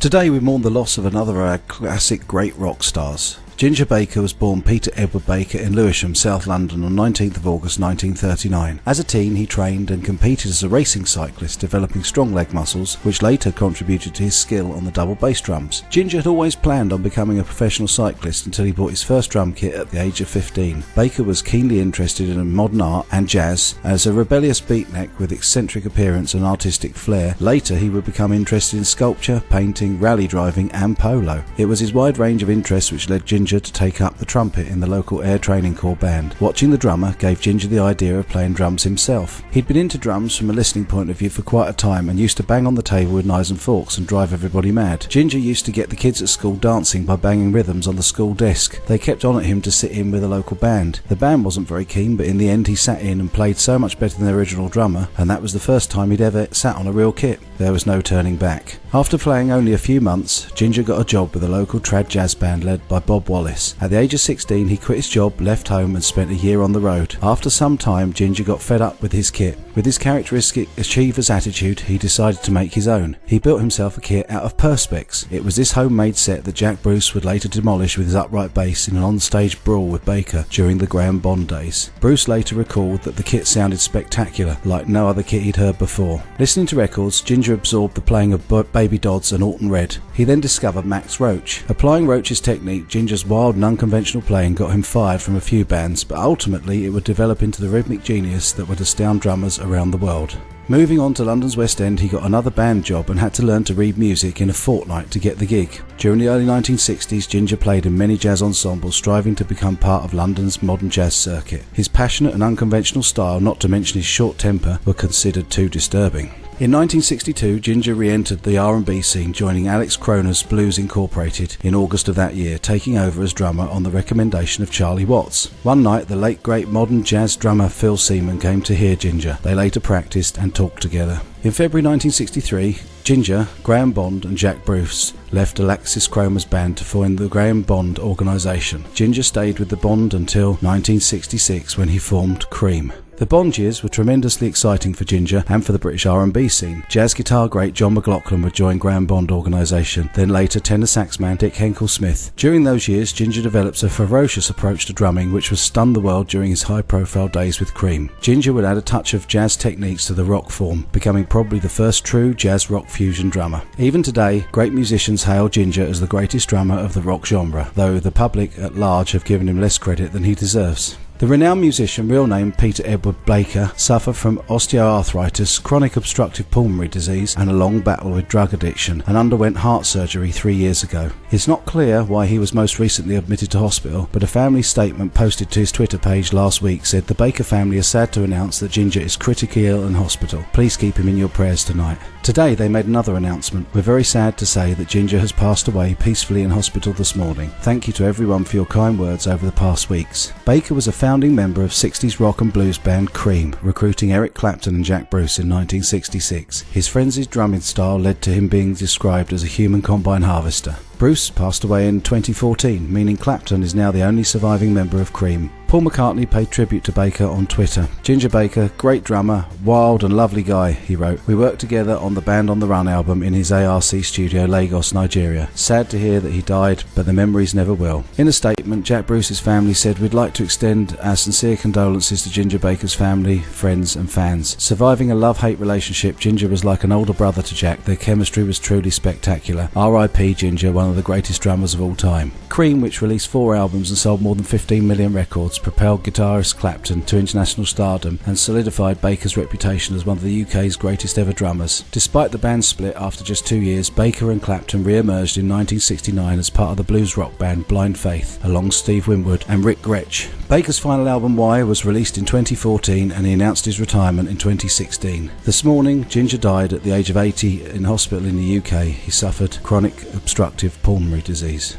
Today we mourn the loss of another of our classic great rock stars. Ginger Baker was born Peter Edward Baker in Lewisham, South London on 19th of August 1939. As a teen he trained and competed as a racing cyclist, developing strong leg muscles, which later contributed to his skill on the double bass drums. Ginger had always planned on becoming a professional cyclist until he bought his first drum kit at the age of 15. Baker was keenly interested in modern art and jazz. As a rebellious beatnik with eccentric appearance and artistic flair, later he would become interested in sculpture, painting, rally driving and polo. It was his wide range of interests which led Ginger to take up the trumpet in the local Air Training Corps band. Watching the drummer gave Ginger the idea of playing drums himself. He'd been into drums from a listening point of view for quite a time and used to bang on the table with knives and forks and drive everybody mad. Ginger used to get the kids at school dancing by banging rhythms on the school desk. They kept on at him to sit in with a local band. The band wasn't very keen, but in the end he sat in and played so much better than the original drummer, and that was the first time he'd ever sat on a real kit. There was no turning back. After playing only a few months, Ginger got a job with a local trad jazz band led by Bob Wallace. At the age of 16 he quit his job, left home and spent a year on the road. After some time Ginger got fed up with his kit. With his characteristic achiever's attitude, he decided to make his own. He built himself a kit out of Perspex. It was this homemade set that Jack Bruce would later demolish with his upright bass in an on-stage brawl with Baker during the Graham Bond days. Bruce later recalled that the kit sounded spectacular, like no other kit he'd heard before. Listening to records, Ginger absorbed the playing of Baby Dodds and Alton Red. He then discovered Max Roach. Applying Roach's technique, Ginger's wild and unconventional playing got him fired from a few bands, but ultimately it would develop into the rhythmic genius that would astound drummers around the world. Moving on to London's West End, he got another band job and had to learn to read music in a fortnight to get the gig. During the early 1960s, Ginger played in many jazz ensembles, striving to become part of London's modern jazz circuit. His passionate and unconventional style, not to mention his short temper, were considered too disturbing. In 1962, Ginger re-entered the R&B scene, joining Alex Croner's Blues Incorporated in August of that year, taking over as drummer on the recommendation of Charlie Watts. One night, the late great modern jazz drummer Phil Seaman came to hear Ginger. They later practiced and talked together. In February 1963, Ginger, Graham Bond and Jack Bruce left Alexis Cromer's band to form the Graham Bond organisation. Ginger stayed with the Bond until 1966 when he formed Cream. The Bond years were tremendously exciting for Ginger and for the British R&B scene. Jazz guitar great John McLaughlin would join Graham Bond organisation, then later tenor sax man Dick Henkel-Smith. During those years, Ginger developed a ferocious approach to drumming which was stunned the world during his high-profile days with Cream. Ginger would add a touch of jazz techniques to the rock form, becoming probably the first true jazz rock fusion drummer. Even today, great musicians hail Ginger as the greatest drummer of the rock genre, though the public at large have given him less credit than he deserves. The renowned musician, real name Peter Edward Baker, suffered from osteoarthritis, chronic obstructive pulmonary disease and a long battle with drug addiction, and underwent heart surgery 3 years ago. It's not clear why he was most recently admitted to hospital, but a family statement posted to his Twitter page last week said the Baker family are sad to announce that Ginger is critically ill in hospital. Please keep him in your prayers tonight. Today they made another announcement. We're very sad to say that Ginger has passed away peacefully in hospital this morning. Thank you to everyone for your kind words over the past weeks. Baker was a founding member of 60s rock and blues band Cream, recruiting Eric Clapton and Jack Bruce in 1966. His frenzied drumming style led to him being described as a human combine harvester. Bruce passed away in 2014, meaning Clapton is now the only surviving member of Cream. Paul McCartney paid tribute to Baker on Twitter. Ginger Baker, great drummer, wild and lovely guy, he wrote. We worked together on the Band on the Run album in his ARC studio, Lagos, Nigeria. Sad to hear that he died, but the memories never will. In a statement, Jack Bruce's family said, we'd like to extend our sincere condolences to Ginger Baker's family, friends and fans. Surviving a love-hate relationship, Ginger was like an older brother to Jack. Their chemistry was truly spectacular. R.I.P. Ginger, one of the greatest drummers of all time. Cream, which released 4 albums and sold more than 15 million records, propelled guitarist Clapton to international stardom and solidified Baker's reputation as one of the UK's greatest ever drummers. Despite the band split after just 2 years, Baker and Clapton re-emerged in 1969 as part of the blues rock band Blind Faith, along Steve Winwood and Rick Gretsch. Baker's final album Why was released in 2014 and he announced his retirement in 2016. This morning, Ginger died at the age of 80 in hospital in the UK. He suffered chronic obstructive pulmonary disease.